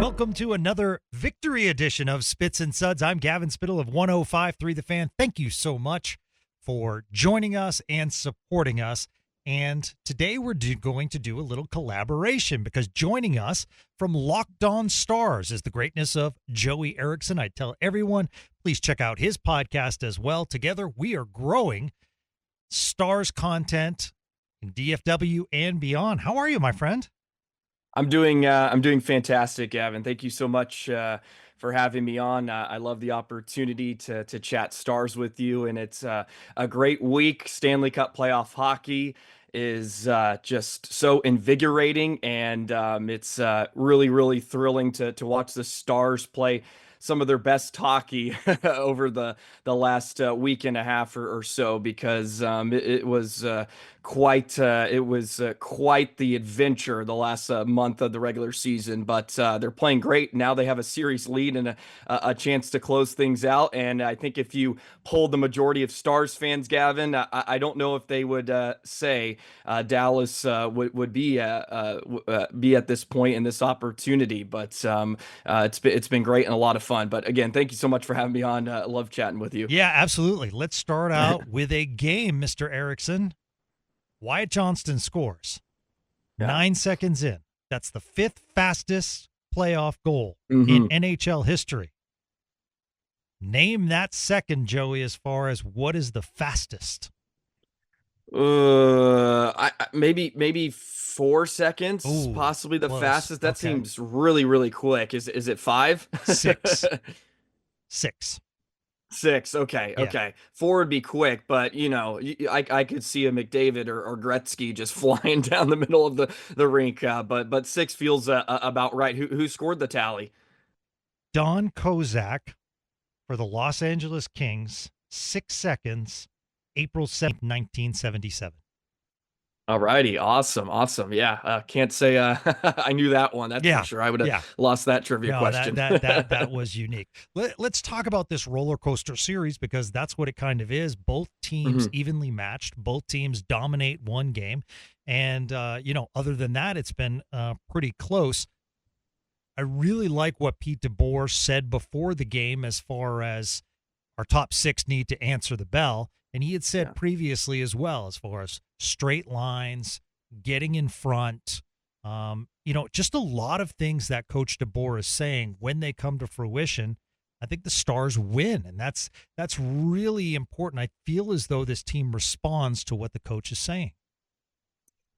Welcome to another victory edition of Spits and Suds. I'm Gavin Spittle of 105.3 The Fan. Thank you so much for joining us and supporting us. And today we're going to do a little collaboration because joining us from Locked On Stars is the greatness of Joey Erickson. I tell everyone, please check out his podcast as well. Together, we are growing Stars content in DFW and beyond. How are you, my friend? I'm doing fantastic, Gavin. Thank you so much for having me on. I love the opportunity to chat Stars with you, and it's a great week. Stanley Cup playoff hockey is just so invigorating, and it's really thrilling to watch the Stars play some of their best hockey over the last week and a half or so, because it was quite the adventure the last month of the regular season. But they're playing great now. They have a series lead and a chance to close things out. And I think if you polled the majority of Stars fans, Gavin, I don't know if they would say Dallas would be at this point in this opportunity. But it's been great and a lot of fun. But again, thank you so much for having me on. Love chatting with you. Yeah, absolutely. Let's start out with a game, Mr. Erickson. Wyatt Johnston scores 9 seconds in. That's the fifth fastest playoff goal in NHL history. Name that second, Joey, as far as what is the fastest. Maybe 4 seconds, Ooh, possibly the close. fastest. That Okay. seems really quick. Is it 5? 6. 6. 6. Okay. Yeah. Okay. 4 would be quick, but I could see a McDavid or Gretzky just flying down the middle of the rink. But 6 feels about right. Who scored the tally? Don Kozak for the Los Angeles Kings, 6 seconds, April 7th, 1977. All righty. Awesome. Yeah. Can't say I knew that one. That's for sure. I would have lost that trivia question. That was unique. Let's talk about this roller coaster series, because that's what it kind of is. Both teams evenly matched. Both teams dominate one game. And, other than that, it's been pretty close. I really like what Pete DeBoer said before the game as far as our top 6 need to answer the bell. And he had said previously as well, as far as straight lines, getting in front, just a lot of things that Coach DeBoer is saying, when they come to fruition, I think the Stars win. And that's really important. I feel as though this team responds to what the coach is saying.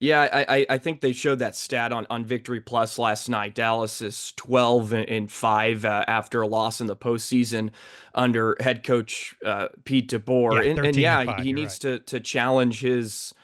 Yeah, I think they showed that stat on Victory Plus last night. Dallas is 12-5 after a loss in the postseason under head coach Pete DeBoer. He needs to challenge his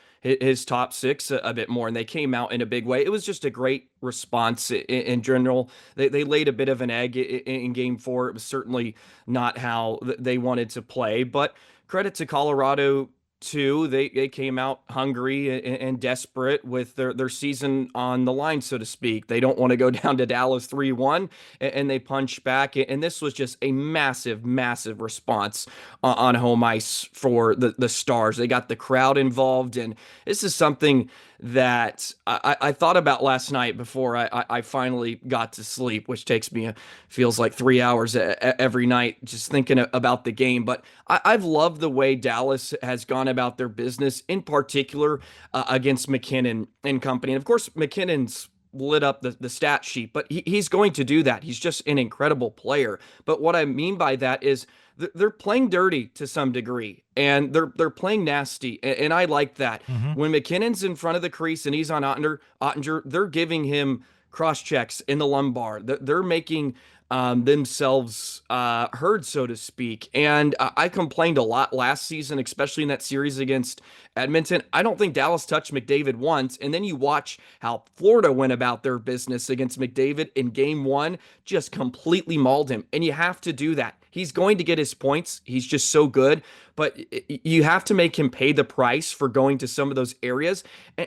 top 6 a bit more, and they came out in a big way. It was just a great response in general. They laid a bit of an egg in game 4. It was certainly not how they wanted to play, but credit to Colorado too. They came out hungry and desperate with their season on the line, so to speak. They don't want to go down to Dallas 3-1, and they punch back. And this was just a massive response on home ice for the Stars. They got the crowd involved, and this is something that I thought about last night before I finally got to sleep, which takes me, feels like 3 hours every night just thinking about the game. But I've loved the way Dallas has gone about their business, in particular against McKinnon and company. And of course, McKinnon's lit up the stat sheet, but he's going to do that. He's just an incredible player. But what I mean by that is they're playing dirty to some degree, and they're playing nasty, and I like that. When McKinnon's in front of the crease and he's on Ottinger, they're giving him cross checks in the lumbar. They're making themselves heard, so to speak. And I complained a lot last season, especially in that series against Edmonton. I don't think Dallas touched McDavid once. And then you watch how Florida went about their business against McDavid in game one, just completely mauled him. And you have to do that. He's going to get his points. He's just so good. But you have to make him pay the price for going to some of those areas.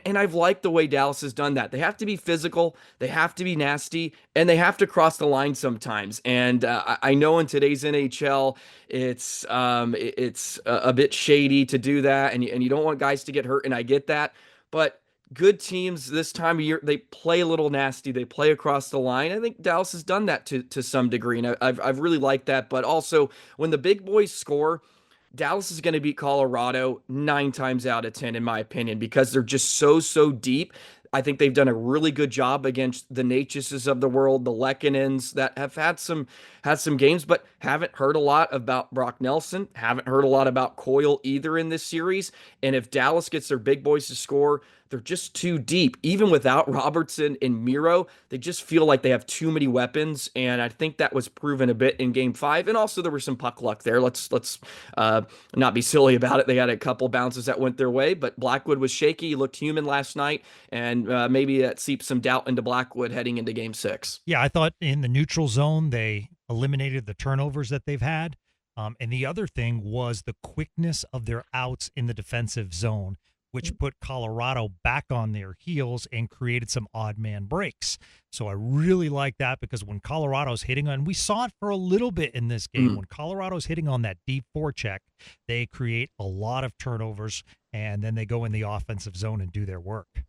And I've liked the way Dallas has done that. They have to be physical, they have to be nasty, and they have to cross the line sometimes. And I know in today's NHL, it's a bit shady to do that, and you don't want guys to get hurt, and I get that. But good teams this time of year, they play a little nasty. They play across the line. I think Dallas has done that to some degree, and I've really liked that. But also, when the big boys score, Dallas is going to beat Colorado 9 times out of 10, in my opinion, because they're just so deep. I think they've done a really good job against the Natchuses of the world, the Lekkonens that have had some games, but haven't heard a lot about Brock Nelson. Haven't heard a lot about Coyle either in this series. And if Dallas gets their big boys to score, they're just too deep. Even without Robertson and Miro, they just feel like they have too many weapons, and I think that was proven a bit in Game 5. And also there was some puck luck there. Let's not be silly about it. They had a couple bounces that went their way, but Blackwood was shaky. He looked human last night, and maybe that seeps some doubt into Blackwood heading into Game 6. Yeah, I thought in the neutral zone they eliminated the turnovers that they've had. And the other thing was the quickness of their outs in the defensive zone, which put Colorado back on their heels and created some odd man breaks. So I really like that, because when Colorado's hitting on, we saw it for a little bit in this game, when Colorado's hitting on that deep forecheck, they create a lot of turnovers, and then they go in the offensive zone and do their work.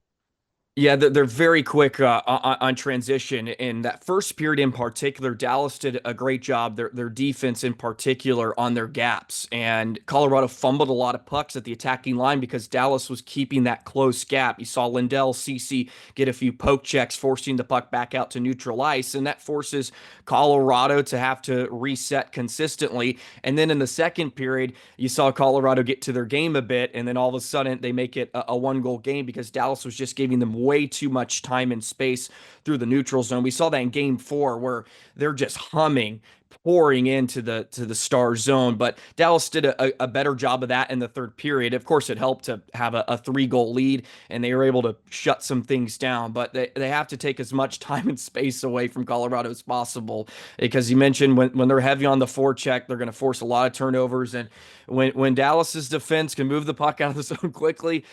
Yeah, they're very quick on transition. In that first period in particular, Dallas did a great job, their defense in particular, on their gaps. And Colorado fumbled a lot of pucks at the attacking line because Dallas was keeping that close gap. You saw Lindell, Cece get a few poke checks, forcing the puck back out to neutral ice. And that forces Colorado to have to reset consistently. And then in the second period, you saw Colorado get to their game a bit. And then all of a sudden, they make it a one-goal game because Dallas was just giving them way too much time and space through the neutral zone. We saw that in Game 4 where they're just humming, pouring into the Star zone. But Dallas did a better job of that in the third period. Of course, it helped to have a 3-goal lead, and they were able to shut some things down. But they have to take as much time and space away from Colorado as possible, because you mentioned when they're heavy on the forecheck, they're going to force a lot of turnovers. And when Dallas's defense can move the puck out of the zone quickly,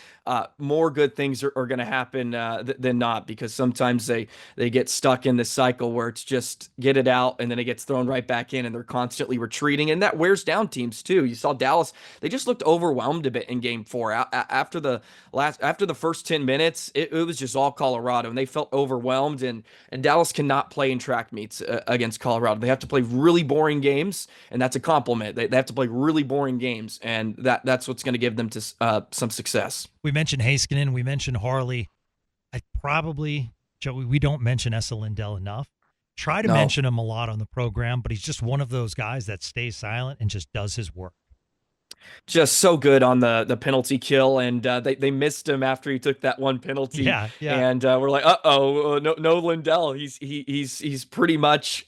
more good things are going to happen than not, because sometimes they get stuck in this cycle where it's just get it out and then it gets thrown right back in, and they're constantly retreating, and that wears down teams too. You saw Dallas; they just looked overwhelmed a bit in Game 4. After the first 10 minutes, it was just all Colorado, and they felt overwhelmed. And Dallas cannot play in track meets against Colorado. They have to play really boring games, and that's a compliment. They have to play really boring games, and that's what's going to give them to some success. We mentioned Heiskanen, we mentioned Harley. Joey, we don't mention Esa Lindell enough. Try to mention him a lot on the program, but he's just one of those guys that stays silent and just does his work. Just so good on the penalty kill, and they missed him after he took that one penalty. Yeah. And we're like, no Lindell. He's pretty much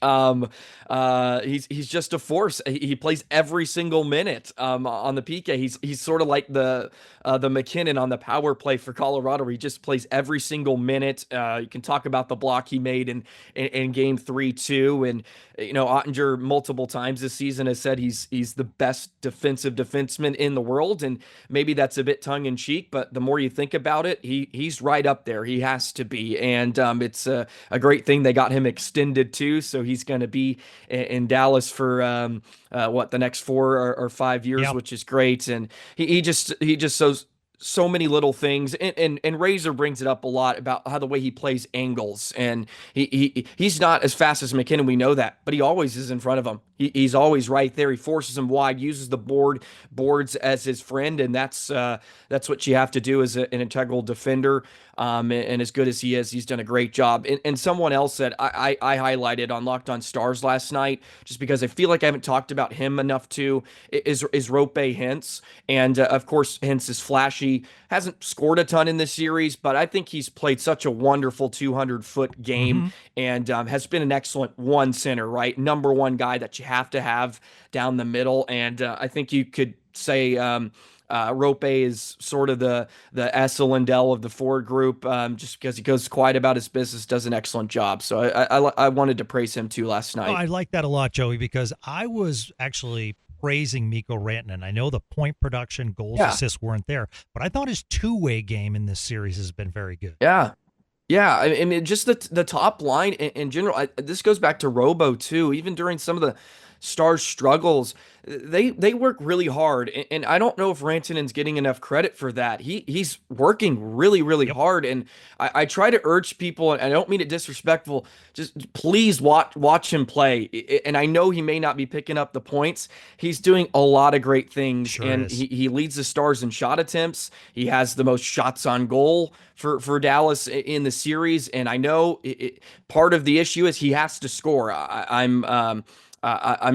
he's just a force. He plays every single minute on the PK. He's sort of like the McKinnon on the power play for Colorado, where he just plays every single minute. You can talk about the block he made in Game 3 too, and Ottinger multiple times this season has said he's the best defensive defenseman in the world, and maybe that's a bit tongue in cheek, but the more you think about it, he's right up there. He has to be, and it's a great thing they got him extended too, so he's going to be in Dallas for the next 4 or 5 years, Yep. which is great. And he just so many little things, and Razor brings it up a lot about how the way he plays angles, and he's not as fast as McKinnon, we know that, but he always is in front of him. He's always right there. He forces him wide, uses the boards as his friend, and that's what you have to do as an integral defender. And as good as he is, he's done a great job. And someone else that I highlighted on Locked On Stars last night, just because I feel like I haven't talked about him enough too, is Rope Hintz. And of course, Hintz is flashy, hasn't scored a ton in this series, but I think he's played such a wonderful 200-foot game, and has been an excellent one center, right? Number one guy that you have to have down the middle. And I think you could say Rope is sort of the Esa Lindell of the forward group, just because he goes quiet about his business, does an excellent job. So I wanted to praise him too last night. Oh, I like that a lot, Joey, because I was actually praising Mikko Rantanen. I know the point production, goals, assists weren't there, but I thought his two-way game in this series has been very good. Yeah. Yeah, I mean, just the top line in general. This goes back to Robo too. Even during some of Stars struggles, they work really hard, and I don't know if Rantanen's getting enough credit for that. He's working really, really Yep. hard, and I try to urge people, and I don't mean it disrespectful, just please watch him play. And I know he may not be picking up the points. He's doing a lot of great things, Sure and is. he leads the Stars in shot attempts. He has the most shots on goal for Dallas in the series, and I know part of the issue is he has to score. I'm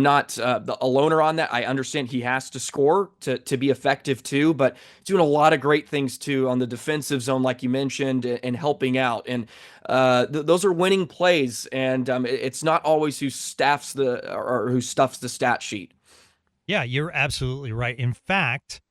not a loner on that. I understand he has to score to be effective too, but doing a lot of great things too on the defensive zone, like you mentioned, and helping out. And those are winning plays, and it's not always who staffs or who stuffs the stat sheet. Yeah, you're absolutely right. In fact,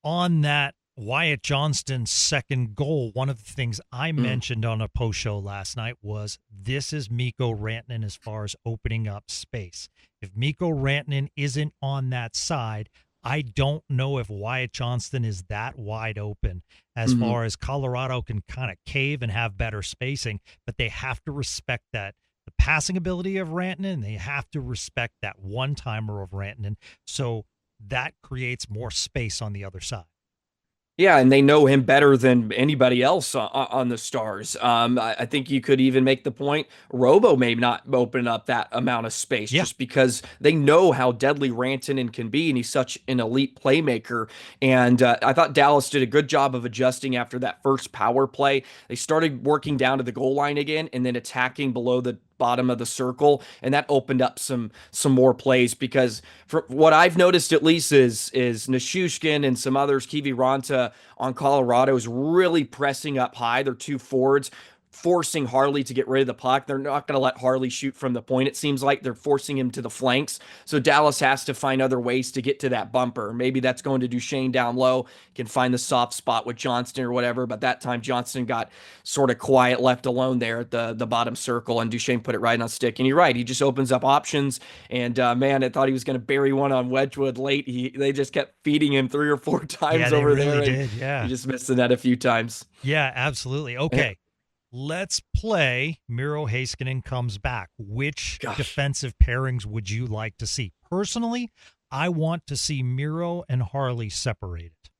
on that Wyatt Johnston's second goal, one of the things I Mm. mentioned on a post show last night was this is Mikko Rantanen as far as opening up space. If Mikko Rantanen isn't on that side, I don't know if Wyatt Johnston is that wide open as Hmm. far as Colorado can kind of cave and have better spacing, but they have to respect that. The passing ability of Rantanen, they have to respect that one-timer of Rantanen. So that creates more space on the other side. Yeah, and they know him better than anybody else on the Stars. I think you could even make the point Robo may not open up that amount of space Yeah. just because they know how deadly Rantanen can be, and he's such an elite playmaker. And I thought Dallas did a good job of adjusting after that first power play. They started working down to the goal line again and then attacking below the bottom of the circle, and that opened up some more plays because from what I've noticed at least is Nishushkin and some others, Kivi Ranta on Colorado is really pressing up high. They're two forwards, forcing Harley to get rid of the puck. They're not going to let Harley shoot from the point. It seems like they're forcing him to the flanks. So Dallas has to find other ways to get to that bumper. Maybe that's going to Duchesne down low, can find the soft spot with Johnston or whatever. But that time Johnston got sort of quiet, left alone there at the bottom circle, and Duchesne put it right on stick. And you're right, he just opens up options. And man, I thought he was going to bury one on Wedgwood late. They just kept feeding him 3 or 4 Yeah, times they over there, really and did. he Yeah. just missed the net a few times. Yeah, absolutely. Okay. Let's play Miro Heiskanen comes back. Which Gosh. defensive pairings would you like to see? Personally, I want to see Miro and Harley separated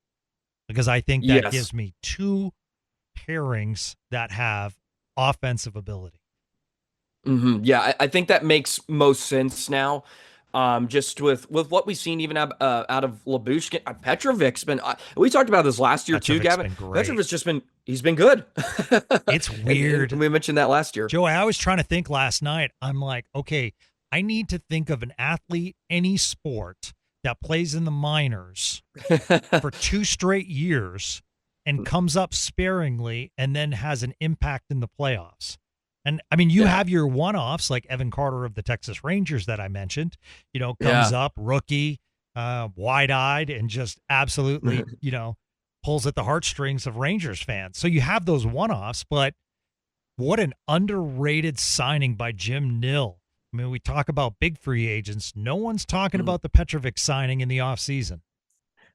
because I think that Yes. gives me two pairings that have offensive ability. Yeah, I think that makes most sense now. Just with what we've seen even out of Labushkin, Petrovic's been. We talked about this last year too, Petrovic's Gavin. been great. Petrovic's he's been good. It's And weird. we mentioned that last year. Joe, I was trying to think last night. I'm like, okay, I need to think of an athlete, any sport that plays in the minors for 2 straight years and comes up sparingly and then has an impact in the playoffs. And I mean, you Yeah, have your one offs like Evan Carter of the Texas Rangers that I mentioned, comes yeah. up rookie, wide eyed, and just absolutely, pulls at the heartstrings of Rangers fans. So you have those one offs, but what an underrated signing by Jim Nill. I mean, we talk about big free agents. No one's talking about the Petrovic signing in the offseason.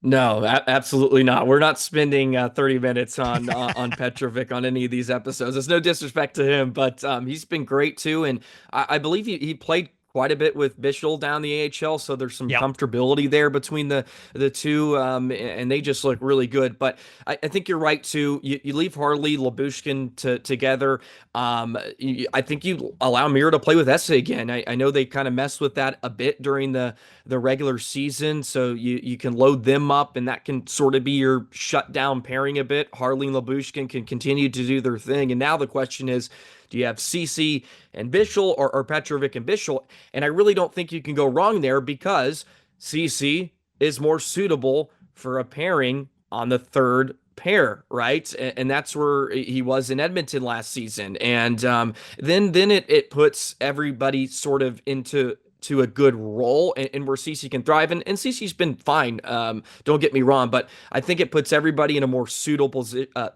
No, absolutely not. We're not spending 30 minutes on Petrovic on any of these episodes. It's no disrespect to him, but he's been great too, and I believe he played quite a bit with Bischel down the AHL, so there's some Yep. comfortability there between the two, and they just look really good. But I think you're right too. You leave Harley, Labushkin together. I think you allow Miro to play with Essa again. I know they kind of messed with that a bit during the regular season, so you can load them up, and that can sort of be your shutdown pairing a bit. Harley and Labushkin can continue to do their thing, and now the question is, do you have CC and Bischel or Petrovic and Bischel? And I really don't think you can go wrong there because CC is more suitable for a pairing on the third pair, right? And that's where he was in Edmonton last season. And then it puts everybody sort of into a good role, and where CC can thrive. And CC's been fine. Don't get me wrong, but I think it puts everybody in a more suitable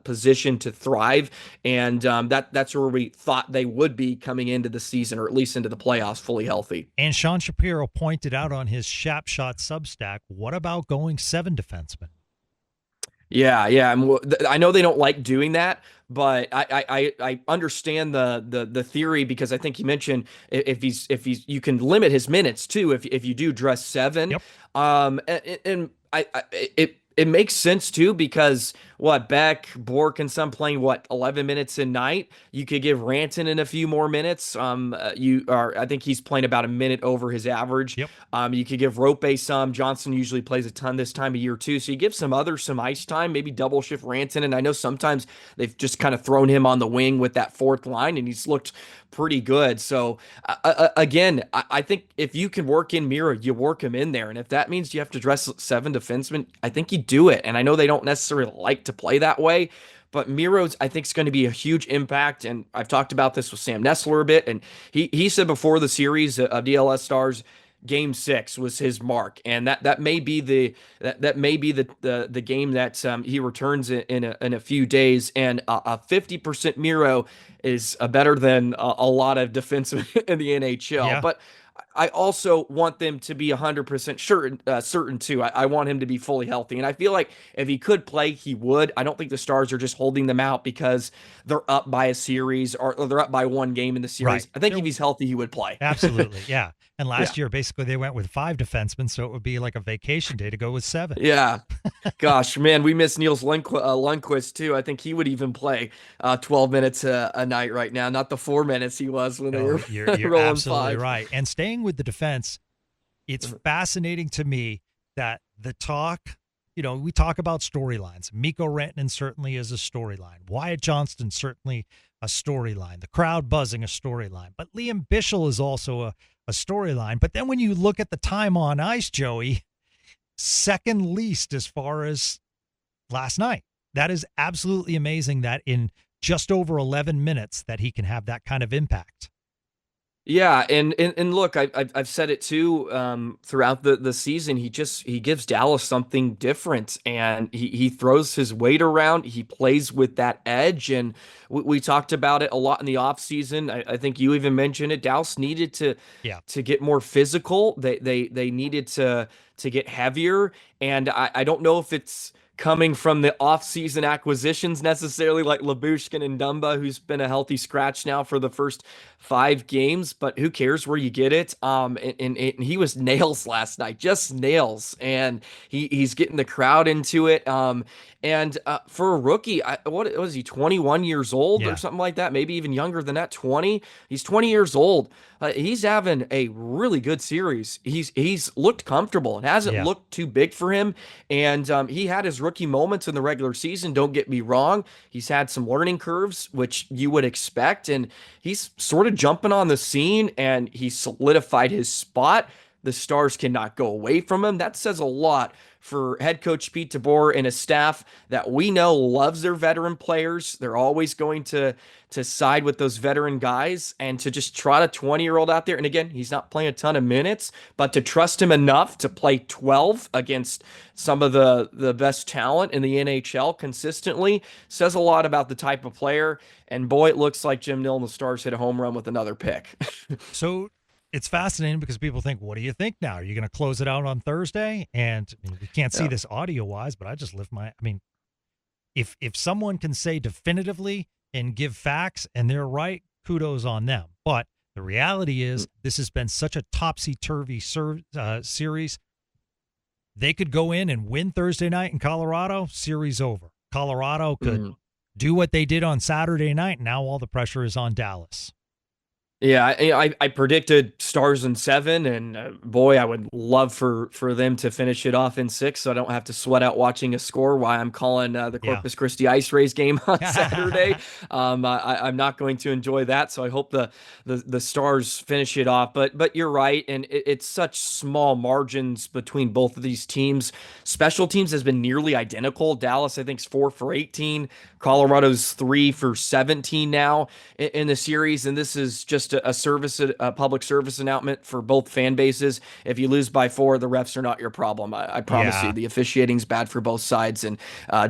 position to thrive. And that's where we thought they would be coming into the season, or at least into the playoffs, fully healthy. And Sean Shapiro pointed out on his Shap Shot Substack, what about going 7 defensemen? Yeah, yeah. I know they don't like doing that, but I understand the theory, because I think you mentioned if he's you can limit his minutes too if you do dress seven. Yep. And it makes sense too, because what, Beck, Bork, and some playing what, 11 minutes a night. You could give Rantanen a few more minutes. You are I think he's playing about a minute over his average. Yep. You could give Rope some. Johnson usually plays a ton this time of year too. So you give some others some ice time, maybe double shift Rantanen. And I know sometimes they've just kind of thrown him on the wing with that fourth line, and he's looked pretty good. So again, I think if you can work in Miro, you work him in there. And if that means you have to dress seven defensemen, I think you do it. And I know they don't necessarily like to play that way, but Miro's, I think, is going to be a huge impact. And I've talked about this with Sam Nessler a bit. And he said before the series of DLS Stars, Game 6 was his mark, and that may be the game that he returns in a few days. And a 50% Miro is better than a lot of defensemen in the NHL. Yeah. But I also want them to be 100% certain too. I want him to be fully healthy, and I feel like if he could play, he would. I don't think the Stars are just holding them out because they're up by a series, or they're up by one game in the series. Right. I think if he's healthy, he would play. Absolutely. Yeah. And last Yeah. year, basically, they went with 5 defensemen, so it would be like a vacation day to go with 7. Yeah. Gosh, man, we miss Niels Lundqvist too. I think he would even play 12 minutes a night right now, not the 4 minutes he was when they were You're rolling absolutely 5. right. And staying with the defense, it's fascinating to me that the talk, we talk about storylines. Mikko Rantanen certainly is a storyline. Wyatt Johnston certainly a storyline. The crowd buzzing a storyline. But Liam Bichsel is also a storyline. But then when you look at the time on ice, Joey, second least as far as last night. That is absolutely amazing that in just over 11 minutes that he can have that kind of impact. Yeah, and look, I've said it too throughout the season. He gives Dallas something different, and he throws his weight around. He plays with that edge, and we talked about it a lot in the offseason. I think you even mentioned it. Dallas needed to get more physical. They needed to get heavier, and I don't know if it's coming from the off-season acquisitions necessarily, like Lyubushkin and Dumba, who's been a healthy scratch now for the first 5 games, but who cares where you get it? And he was nails last night, just nails, and he's getting the crowd into it. And for a rookie, what was he, 21 years old or something like that? Maybe even younger than that, 20. He's 20 years old. He's having a really good series. He's looked comfortable. It hasn't looked too big for him. And he had his rookie moments in the regular season. Don't get me wrong. He's had some learning curves, which you would expect. And he's sort of jumping on the scene, and he solidified his spot. The Stars cannot go away from him. That says a lot for head coach Pete DeBoer and a staff that we know loves their veteran players. They're always going to side with those veteran guys, and to just trot a 20-year-old out there. And again, he's not playing a ton of minutes, but to trust him enough to play 12 against some of the best talent in the NHL consistently says a lot about the type of player. And boy, it looks like Jim Nill and the Stars hit a home run with another pick. So it's fascinating because people think, what do you think now? Are you going to close it out on Thursday? And we can't see this audio wise, but I just lift if someone can say definitively and give facts and they're right, kudos on them. But the reality is this has been such a topsy-turvy series. They could go in and win Thursday night in Colorado, series over. Colorado could do what they did on Saturday night. Now all the pressure is on Dallas. Yeah, I predicted Stars in 7, and boy, I would love for them to finish it off in 6, so I don't have to sweat out watching a score while I'm calling the Corpus Christi Ice Rays game on Saturday. I'm not going to enjoy that, so I hope the Stars finish it off. But you're right, and it's such small margins between both of these teams. Special teams has been nearly identical. Dallas, I think, is 4 for 18. Colorado's 3 for 17 now in the series, and this is just just a public service announcement for both fan bases. If you lose by 4, the refs are not your problem. I promise you, the officiating's bad for both sides, and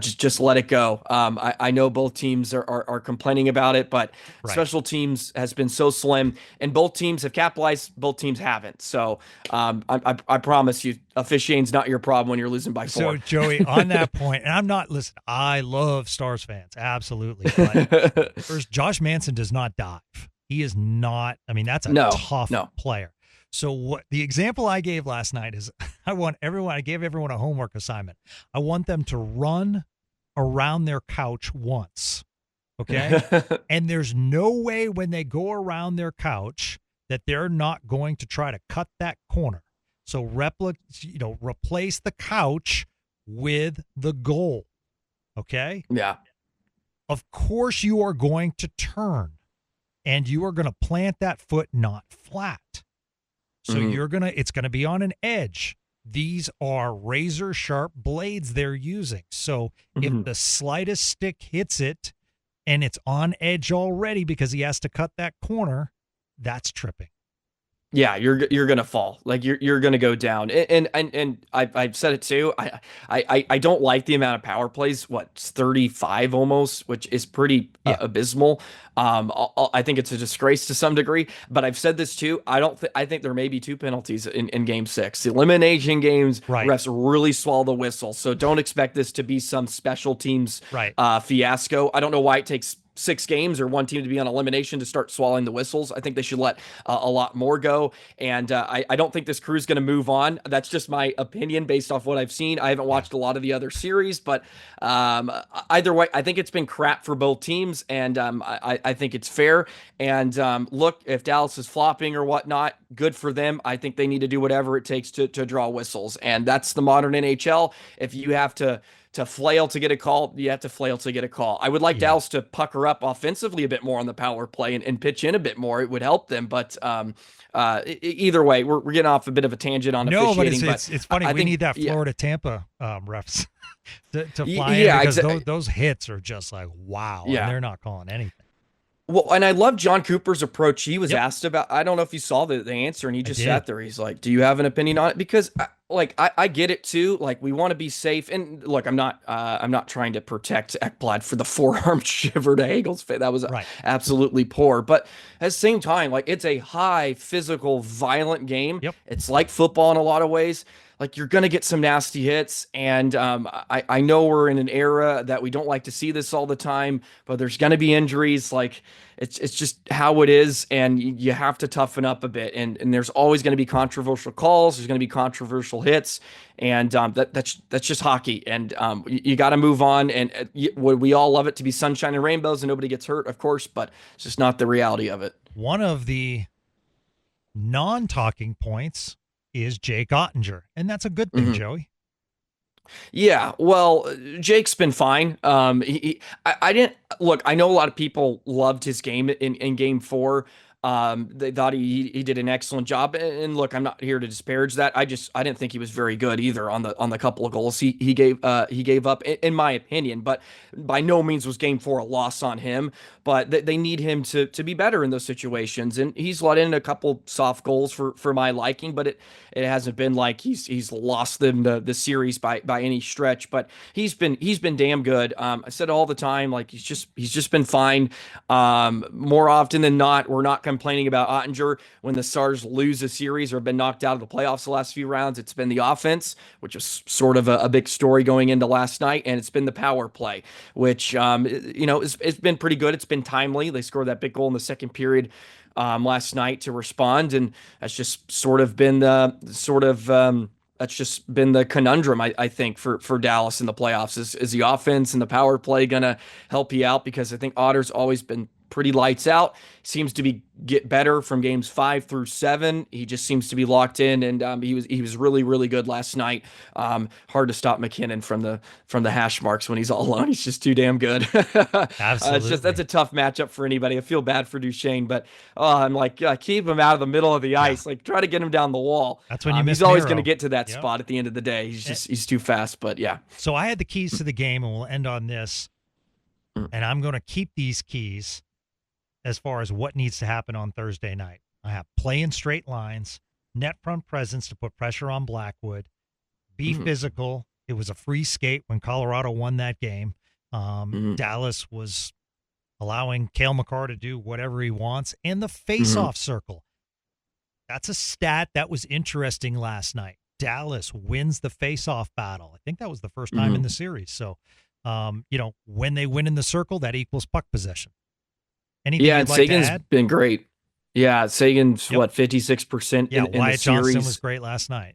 just let it go. I know both teams are complaining about it, but special teams has been so slim, and both teams have capitalized. Both teams haven't. So I promise you, officiating's not your problem when you're losing by 4. So Joey, on that point, and listen, I love Stars fans, absolutely. But first, Josh Manson does not dive. He is not. I mean, that's a tough player. So what the example I gave last night is I gave everyone a homework assignment. I want them to run around their couch once. Okay. And there's no way when they go around their couch that they're not going to try to cut that corner. So replace the couch with the goal. Okay. Yeah. Of course you are going to turn and you are going to plant that foot not flat. So it's going to be on an edge. These are razor sharp blades they're using. So if the slightest stick hits it and it's on edge already because he has to cut that corner, that's tripping. Yeah, you're gonna fall. Like you're gonna go down. And I've said it too. I don't like the amount of power plays. What, 35 almost, which is pretty abysmal. I think it's a disgrace to some degree. But I've said this too. I think there may be 2 penalties in Game 6. The elimination games, refs really swallow the whistle. So don't expect this to be some special teams fiasco. I don't know why it takes 6 games or one team to be on elimination to start swallowing the whistles. I think they should let a lot more go. And I don't think this crew is going to move on. That's just my opinion based off what I've seen. I haven't watched a lot of the other series, but either way, I think it's been crap for both teams. And I think it's fair. And look, if Dallas is flopping or whatnot, good for them. I think they need to do whatever it takes to draw whistles. And that's the modern NHL. If you have to flail to get a call, you have to flail to get a call. I would like Dallas to pucker up offensively a bit more on the power play and pitch in a bit more. It would help them. But either way, we're getting off a bit of a tangent on officiating. But it's funny. We need that Florida-Tampa refs to fly in because those hits are just like, wow. And they're not calling anything. Well, and I love John Cooper's approach. He was asked about, I don't know if you saw the answer, and he just sat there. He's like, do you have an opinion on it? Because I get it too. Like, we want to be safe. And look, I'm not trying to protect Ekblad for the forearm shiver to Hagel's face. That was absolutely poor. But at the same time, like, it's a high physical, violent game. It's like football in a lot of ways. Like, you're going to get some nasty hits. And I know we're in an era that we don't like to see this all the time, but there's going to be injuries. Like, it's just how it is. And you have to toughen up a bit. And there's always going to be controversial calls. There's going to be controversial hits. And that's just hockey. And you got to move on. And we all love it to be sunshine and rainbows and nobody gets hurt, of course, but it's just not the reality of it. One of the non-talking points is Jake Ottinger, and that's a good thing, Joey. Yeah, well, Jake's been fine. I didn't look. I know a lot of people loved his game in Game 4. They thought he did an excellent job. And look, I'm not here to disparage that. I didn't think he was very good either on the couple of goals he gave up, in my opinion. But by no means was Game 4 a loss on him. But they need him to be better in those situations. And he's let in a couple soft goals for my liking, but it hasn't been like he's lost them the series by any stretch. But he's been damn good. I said all the time, like, he's just been fine. More often than not, we're not complaining about Ottinger when the Stars lose a series or have been knocked out of the playoffs the last few rounds. It's been the offense, which was sort of a big story going into last night, and it's been the power play, which it's been pretty good. It's been timely. They scored that big goal in the second period last night to respond, and that's just sort of been the that's just been the conundrum, I think, for Dallas in the playoffs. Is the offense and the power play going to help you out? Because I think Otter's always been pretty lights out. Seems to get better from games 5 through 7. He just seems to be locked in, and he was really, really good last night. Hard to stop McKinnon from the hash marks when he's all alone. He's just too damn good. Absolutely. That's a tough matchup for anybody. I feel bad for Duchesne, but I'm like, keep him out of the middle of the ice. Like, try to get him down the wall. That's when you miss He's always Miro. going to get to that spot at the end of the day. He's too fast, but yeah. So I had the keys to the game, and we'll end on this. And I'm going to keep these keys as far as what needs to happen on Thursday night. I have play in straight lines, net front presence to put pressure on Blackwood, be Mhm. physical. It was a free skate when Colorado won that game. Mhm. Dallas was allowing Cale Makar to do whatever he wants. And the Mhm. face-off circle. That's a stat that was interesting last night. Dallas wins the face-off battle. I think that was the first time in Mhm. the series. So, when they win in the circle, that equals puck possession. Anything Yeah, you'd and like to Sagan's add? been great. Yeah, Sagan's Yep. what, 56% Yeah, in the Wyatt Johnston was series. great last night.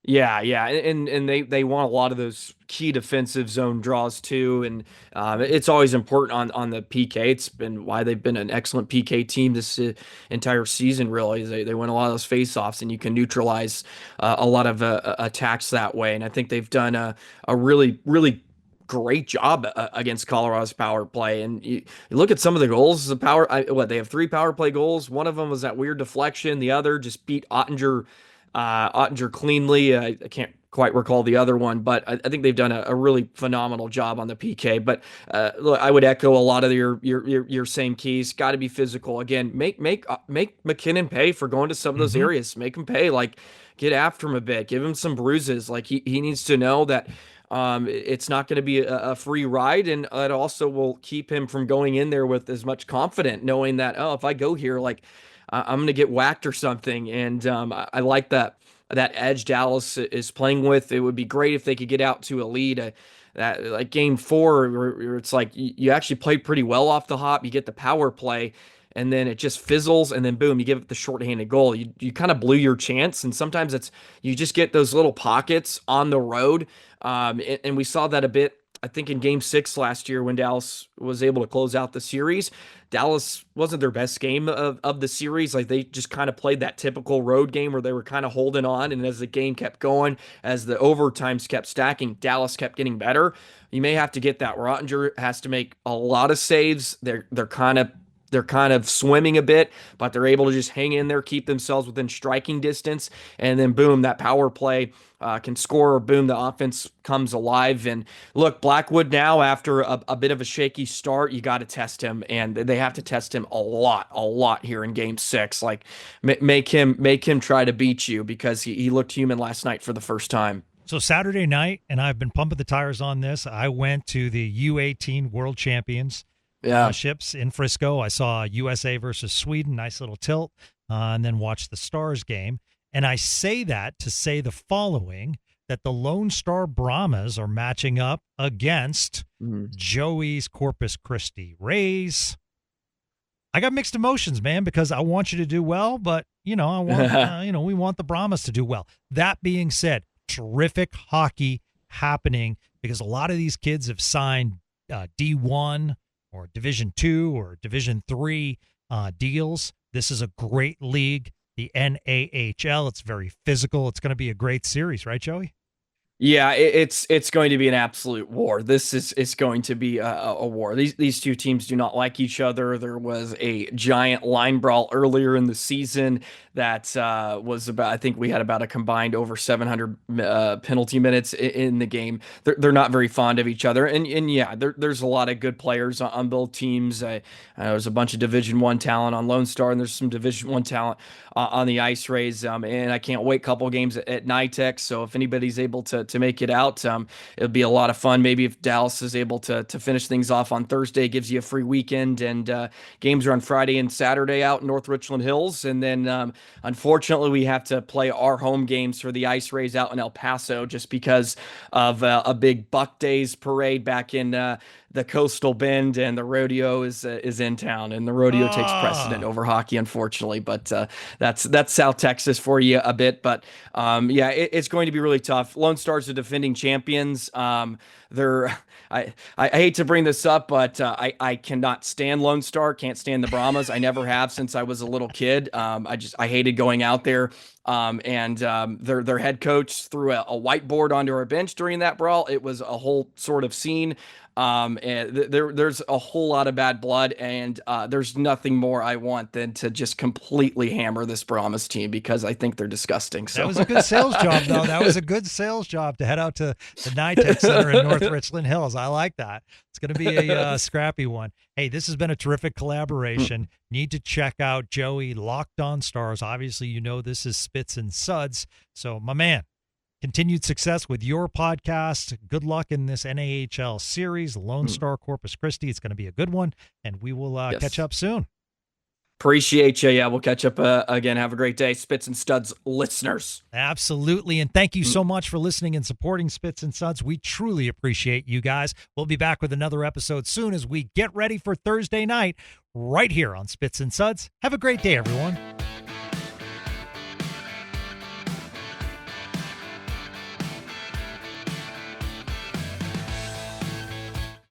Yeah, yeah, and they want a lot of those key defensive zone draws too, and it's always important on the PK. It's been why they've been an excellent PK team this entire season. Really, is they win a lot of those faceoffs, and you can neutralize a lot of attacks that way. And I think they've done a really great job against Colorado's power play. And you look at some of the goals. They have three power play goals. One of them was that weird deflection. The other just beat Ottinger cleanly. I can't quite recall the other one, but I think they've done a really phenomenal job on the PK. But look, I would echo a lot of your same keys. Got to be physical again. Make McKinnon pay for going to some of those Mm-hmm. areas. Make him pay. Like get after him a bit. Give him some bruises. Like he needs to know that. It's not going to be a free ride, and it also will keep him from going in there with as much confidence, knowing that if I go here, like I'm going to get whacked or something. And I like that edge Dallas is playing with. It would be great if they could get out to a lead. That like game four, where it's like you actually played pretty well off the hop. You get the power play, and then it just fizzles, and then boom, you give it the shorthanded goal. You kind of blew your chance, and sometimes it's you just get those little pockets on the road. And we saw that a bit. I think in game six last year when Dallas was able to close out the series, Dallas wasn't their best game of the series. Like they just kind of played that typical road game where they were kind of holding on. And as the game kept going, as the overtimes kept stacking, Dallas kept getting better. You may have to get that. Rottinger has to make a lot of saves. They're kind of swimming a bit, but they're able to just hang in there, keep themselves within striking distance, and then boom, that power play can score, or boom, the offense comes alive. And look, Blackwood now, after a bit of a shaky start, you got to test him, and they have to test him a lot here in Game 6. Like make him try to beat you because he looked human last night for the first time. So Saturday night, and I've been pumping the tires on this. I went to the U18 World Champions Yeah. ships in Frisco. I saw USA versus Sweden, nice little tilt, and then watched the Stars game. And I say that to say the following: that the Lone Star Brahmas are matching up against Mhm. Joey's Corpus Christi Rays. I got mixed emotions, man, because I want you to do well, but I want we want the Brahmas to do well. That being said, terrific hockey happening because a lot of these kids have signed D1 or Division 2 or Division 3 deals. This is a great league, the NAHL. It's very physical. It's going to be a great series, right, Joey? Yeah, it's going to be an absolute war. This is going to be a war. These two teams do not like each other. There was a giant line brawl earlier in the season that was about. I think we had about a combined over 700 penalty minutes in the game. They're not very fond of each other, and yeah, there's a lot of good players on both teams. There's a bunch of Division 1 talent on Lone Star, and there's some Division 1 talent on the Ice Rays. And I can't wait. Couple games at NITEX. So if anybody's able to make it out, it'll be a lot of fun. Maybe if Dallas is able to finish things off on Thursday, it gives you a free weekend, and games are on Friday and Saturday out in North Richland Hills. And then unfortunately, we have to play our home games for the Ice Rays out in El Paso just because of a big Buck Days parade back in the Coastal Bend, and the rodeo is in town, and the rodeo takes precedent Ah, over hockey, unfortunately. But that's South Texas for you a bit. But yeah, it's going to be really tough. Lone Stars are defending champions. They're I hate to bring this up, but I cannot stand Lone Star. Can't stand the Brahmas. I never have since I was a little kid. I hated going out there. And their head coach threw a whiteboard onto our bench during that brawl. It was a whole sort of scene. And there's a whole lot of bad blood, and there's nothing more I want than to just completely hammer this Brahmas team because I think they're disgusting. So that was a good sales job, though. That was a good sales job to head out to the NYTEX Center in North Richland Hills. I like that. It's going to be a scrappy one. Hey, this has been a terrific collaboration. Need to check out Joey Locked On Stars. Obviously, you know this is Spits and Suds. So, my man, continued success with your podcast. Good luck in this NAHL series, Lone Star Corpus Christi. It's going to be a good one, and we will catch up soon. Appreciate you. Yeah, we'll catch up again. Have a great day, Spits and Studs listeners. Absolutely, and thank you so much for listening and supporting Spits and Suds. We truly appreciate you guys. We'll be back with another episode soon as we get ready for Thursday night right here on Spits and Suds. Have a great day, everyone.